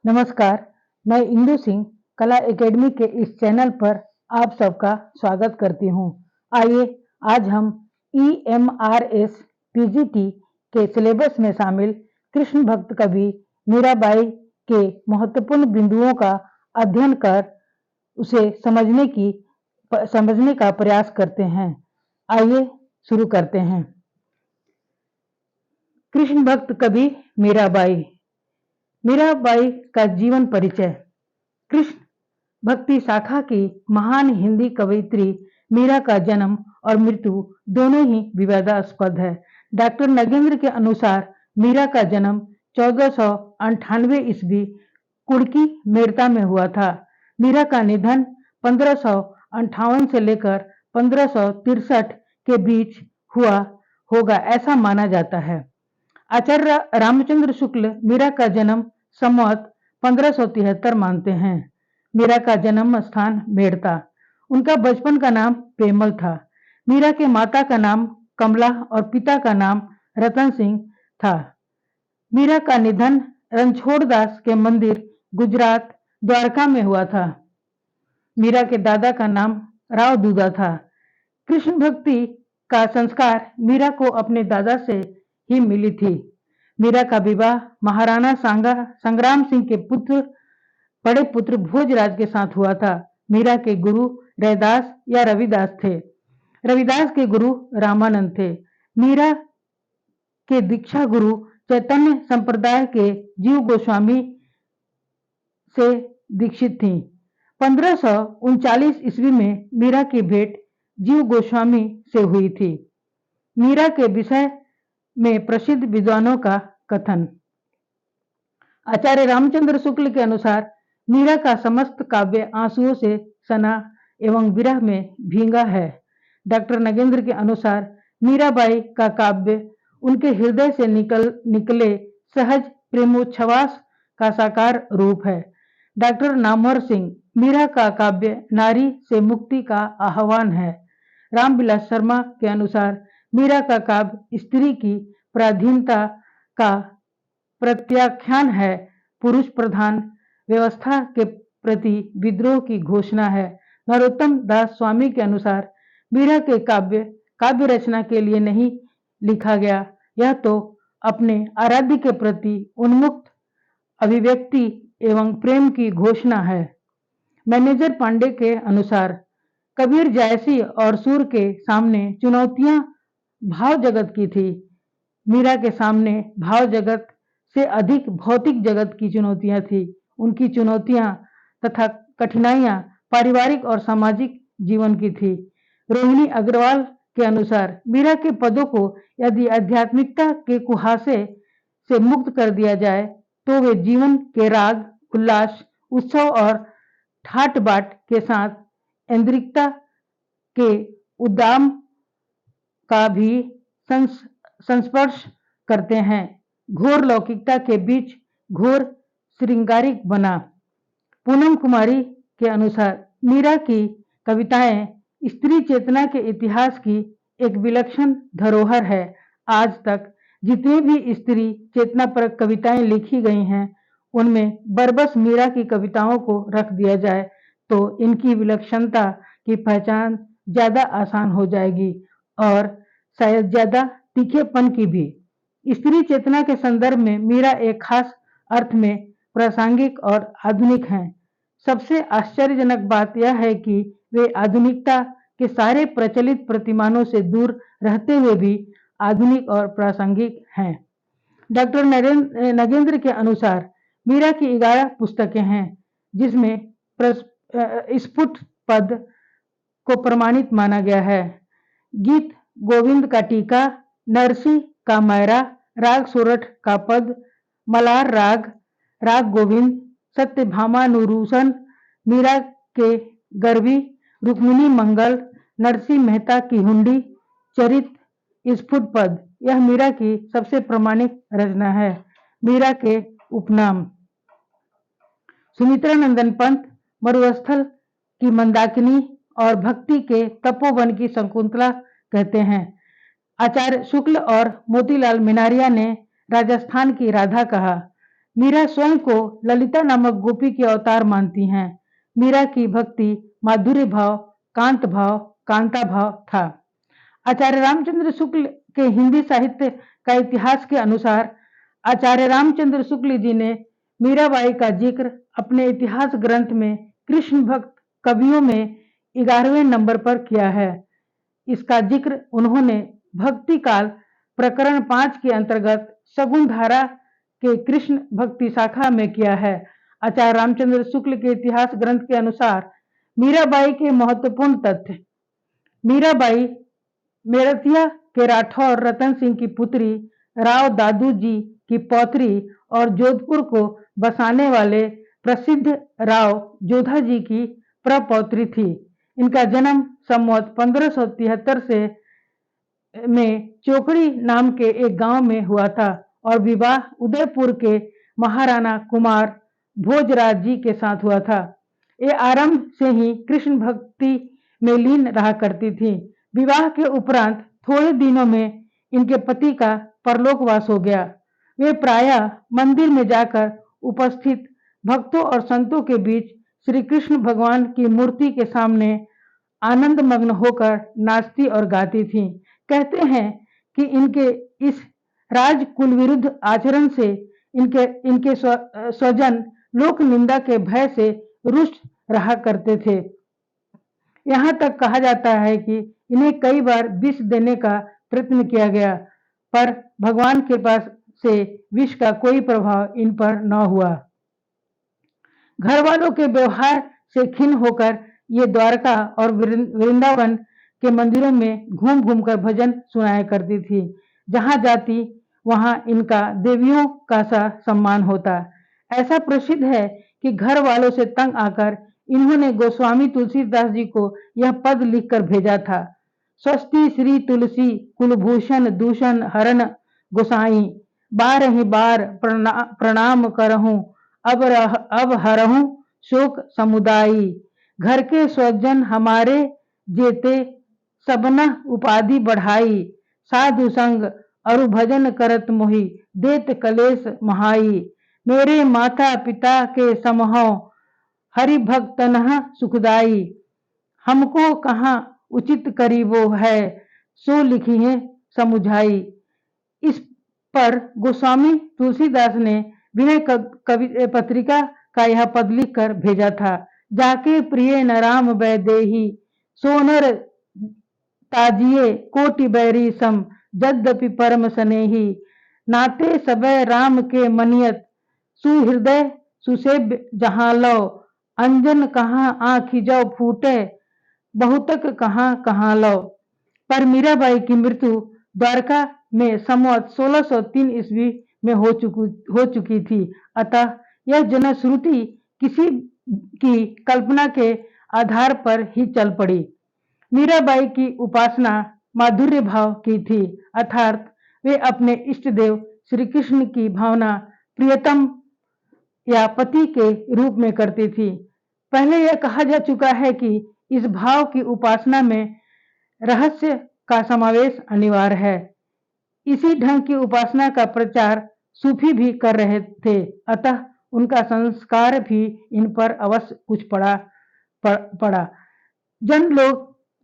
नमस्कार, मैं इंदु सिंह कला एकेडमी के इस चैनल पर आप सबका स्वागत करती हूँ। आइए आज हम EMRS PGT के सिलेबस में शामिल कृष्ण भक्त कवि मीराबाई के महत्वपूर्ण बिंदुओं का अध्ययन कर उसे समझने का प्रयास करते हैं। आइए शुरू करते हैं। कृष्ण भक्त कवि मीराबाई। मीराबाई का जीवन परिचय। कृष्ण भक्ति शाखा की महान हिंदी कवयित्री मीरा का जन्म और मृत्यु दोनों ही विवादास्पद है। डॉक्टर नगेंद्र के अनुसार मीरा का जन्म 1498 ईस्वी कुड़की मेड़ता में हुआ था। मीरा का निधन 1558 से लेकर 1563 के बीच हुआ होगा ऐसा माना जाता है। आचार्य रामचंद्र शुक्ल मीरा का जन्म संवत 1573 मानते हैं। मीरा का जन्म स्थान मेड़ता। उनका बचपन का नाम पेमल था। मीरा के माता का नाम कमला और पिता का नाम रतन सिंह था। मीरा का निधन रणछोड़दास के मंदिर गुजरात द्वारका में हुआ था। मीरा के दादा का नाम राव दूधा था। कृष्ण भक्ति का संस्कार मीरा को अपने दादा से ही मिली थी। मीरा का विवाह महाराणा संग्राम सिंह के बड़े पुत्र भोजराज के साथ हुआ था। मीरा के गुरु रैदास या रविदास थे। रविदास के गुरु रामानंद थे। मीरा के दीक्षा गुरु चैतन्य संप्रदाय के जीव गोस्वामी से दीक्षित थी। 1539 ईस्वी में मीरा की भेंट जीव गोस्वामी से हुई थी। मीरा के विषय में प्रसिद्ध विद्वानों का कथन। आचार्य रामचंद्र शुक्ल के अनुसार मीरा का समस्त काव्य आंसुओं से सना एवं विरह में भींगा है। डॉक्टर नगेंद्र के अनुसार मीराबाई का काव्य उनके हृदय से निकले सहज प्रेमोच्छ्वास का साकार रूप है। डॉक्टर नामवर सिंह मीरा का काव्य नारी से मुक्ति का आह्वान है। रामविलास शर्मा के अनुसार मीरा का काव्य स्त्री की पराधीनता का प्रत्याख्यान है, पुरुष प्रधान व्यवस्था के प्रति विद्रोह की घोषणा है। नरोत्तम दास स्वामी के अनुसार मीरा के काव्य रचना के लिए नहीं लिखा गया, यह तो अपने आराध्य के प्रति उन्मुक्त अभिव्यक्ति एवं प्रेम की घोषणा है। मैनेजर पांडे के अनुसार कबीर जायसी और सूर के सामने चुनौतियां भाव जगत की थी। मीरा के सामने भाव जगत से अधिक भौतिक जगत की चुनौतियां थी। उनकी चुनौतियां तथा कठिनाइयां पारिवारिक और सामाजिक जीवन की थी। रोहिणी अग्रवाल के अनुसार मीरा के पदों को यदि आध्यात्मिकता के कुहासे से मुक्त कर दिया जाए तो वे जीवन के राग, उल्लास, उत्सव और ठाट बाट के साथ ऐन्द्रिकता के उद्दाम का भी संस्पर्श करते हैं। घोर लौकिकता के बीच घोर श्रृंगारिक बना। पूनम कुमारी के अनुसार मीरा की कविताएं स्त्री चेतना के इतिहास की एक विलक्षण धरोहर है। आज तक जितनी भी स्त्री चेतना पर कविताएं लिखी गई हैं, उनमें बरबस मीरा की कविताओं को रख दिया जाए तो इनकी विलक्षणता की पहचान ज्यादा आसान हो जाएगी और शायद ज्यादा तीखेपन की भी। स्त्री चेतना के संदर्भ में मीरा एक खास अर्थ में प्रासंगिक और आधुनिक हैं। सबसे आश्चर्यजनक बात यह है कि वे आधुनिकता के सारे प्रचलित प्रतिमानों से दूर रहते हुए भी आधुनिक और प्रासंगिक हैं। डॉक्टर नगेंद्र के अनुसार मीरा की 11 पुस्तकें हैं, जिसमें स्फुट पद को प्रमाणित माना गया है। गीत गोविंद का टीका, नरसी का मैरा, राग सोरठ का पद, मलार राग, राग गोविंद, सत्यभामानुरूसन, मीरा के गरबी, रुक्मिणी मंगल, नरसिंह मेहता की हुंडी, चरित, स्फुट पद, यह मीरा की सबसे प्रमाणिक रचना है। मीरा के उपनाम। सुमित्रानंदन पंत मरुस्थल की मंदाकिनी और भक्ति के तपोवन की शकुंतला कहते हैं। आचार्य शुक्ल और मोतीलाल मिनारिया ने राजस्थान की राधा कहा। मीरा स्वयं को ललिता नामक गोपी के अवतार मानती हैं। मीरा की भक्ति माधुर्य भाव, कांत भाव, कांता भाव था। आचार्य रामचंद्र शुक्ल के हिंदी साहित्य का इतिहास के अनुसार आचार्य रामचंद्र शुक्ल जी ने मीराबाई का जिक्र अपने इतिहास ग्रंथ में कृष्ण भक्त कवियों में 11वें नंबर पर किया है। इसका जिक्र उन्होंने भक्ति काल प्रकरण 5 के अंतर्गत शगुन धारा के कृष्ण भक्ति शाखा में किया है। आचार्य रामचंद्र शुक्ल के इतिहास ग्रंथ के अनुसार मीराबाई के महत्वपूर्ण तथ्य। मीराबाई मेरठिया के राठौर रतन सिंह की पुत्री, राव दादू जी की पौत्री और जोधपुर को बसाने वाले प्रसिद्ध राव जोधा जी की प्रपौत्री थी। इनका जन्म संवत 1573 से में चोकड़ी नाम के एक गांव में हुआ था और विवाह उदयपुर के महाराणा कुमार भोजराज जी के साथ हुआ था। ये आरंभ से ही कृष्ण भक्ति में लीन रहा करती थी। विवाह के उपरांत थोड़े दिनों में इनके पति का परलोकवास हो गया। वे प्रायः मंदिर में जाकर उपस्थित भक्तों और संतों के बीच श्री कृष्ण भगवान की मूर्ति के सामने आनंद मग्न होकर नाचती और गाती थीं। कहते हैं कि इनके इस राजकुल विरुद्ध आचरण से इनके स्वजन लोक निंदा के भय से रुष्ट रहा करते थे। यहाँ तक कहा जाता है कि इन्हें कई बार विष देने का प्रयत्न किया गया, पर भगवान के पास से विष का कोई प्रभाव इन पर न हुआ। घर वालों के व्यवहार से खिन्न होकर ये द्वारका और वृंदावन के मंदिरों में घूम घूमकर भजन सुनाया करती थी। जहां जाती वहां इनका देवियों का सा सम्मान होता। ऐसा प्रसिद्ध है कि घर वालों से तंग आकर इन्होंने गोस्वामी तुलसीदास जी को यह पद लिखकर भेजा था। स्वस्ति श्री तुलसी कुलभूषण दूषण हरण गोसाई, बार ही बार प्रणाम करहूं अब हरहूं शोक समुदायी। घर के स्वजन हमारे जेते सबना उपाधि बढ़ाई, साधु संग अरु भजन करत मोहि देत कलेश महाई। मेरे माता पिता के समहो हरि भक्तन सुखदाई, हमको कहाँ उचित करीबो है सो लिखी है समुझाई। इस पर गोस्वामी तुलसीदास ने विनय कवि पत्रिका का यह पद लिखकर भेजा था। जाके प्रिय न राम वैदेही, सोनर ताजिए कोटि बैरी सम, यद्यपि परम स्नेही। नाते सबे राम के मनियत, सुहृदय सुसेव्य जहाँ लो। अंजन कहाँ आँखि जो फूटे, बहुतक कहाँ कहाँ लो। पर मीराबाई की मृत्यु द्वारका में संवत 1603 ईस्वी में हो चुकी थी। अतः यह जनश्रुति किसी की कल्पना के आधार पर ही चल पड़ी। मीराबाई की उपासना माधुर्य भाव की थी, अर्थात वे अपने इष्ट देव श्री कृष्ण की भावना प्रियतम या पति के रूप में करती थी। पहले यह कहा जा चुका है कि इस भाव की उपासना में रहस्य का समावेश अनिवार्य है। इसी ढंग की उपासना का प्रचार सूफी भी कर रहे थे, अतः उनका संस्कार भी इन पर अवश्य कुछ पड़ा। जन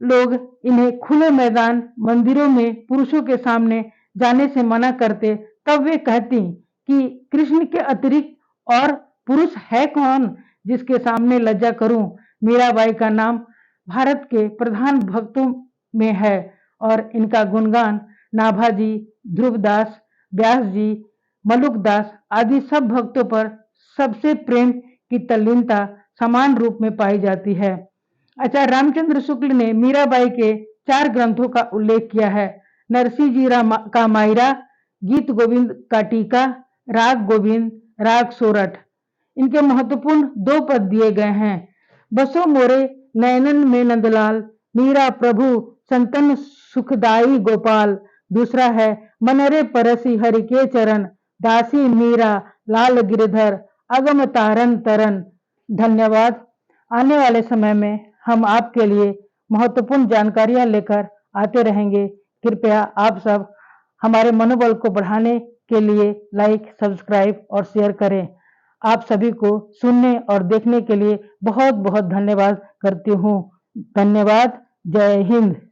लोग इन्हें खुले मैदान मंदिरों में पुरुषों के सामने जाने से मना करते, तब वे कहती कि कृष्ण के अतिरिक्त और पुरुष है कौन जिसके सामने लज्जा करूं। मीराबाई का नाम भारत के प्रधान भक्तों में है और इनका गुणगान नाभाजी, ध्रुवदास, व्यास जी, मलुकदास आदि सब भक्तों पर सबसे प्रेम की तल्लीनता समान रूप में पाई जाती है। आचार्य रामचंद्र शुक्ल ने मीराबाई के 4 ग्रंथों का उल्लेख किया है। नरसिंह जी का मायरा, गीत गोविंद का टीका, राग गोविंद, राग सोरठ। इनके महत्वपूर्ण 2 पद दिए गए हैं। बसो मोरे नयनन में नंदलाल, मीरा प्रभु संतन सुखदाई गोपाल। दूसरा है मनरे परसी हरि के चरण, दासी मीरा लाल गिरधर अगम तारन तरन। धन्यवाद। आने वाले समय में हम आपके लिए महत्वपूर्ण जानकारियां लेकर आते रहेंगे। कृपया आप सब हमारे मनोबल को बढ़ाने के लिए लाइक, सब्सक्राइब और शेयर करें। आप सभी को सुनने और देखने के लिए बहुत बहुत धन्यवाद करती हूँ। धन्यवाद। जय हिंद।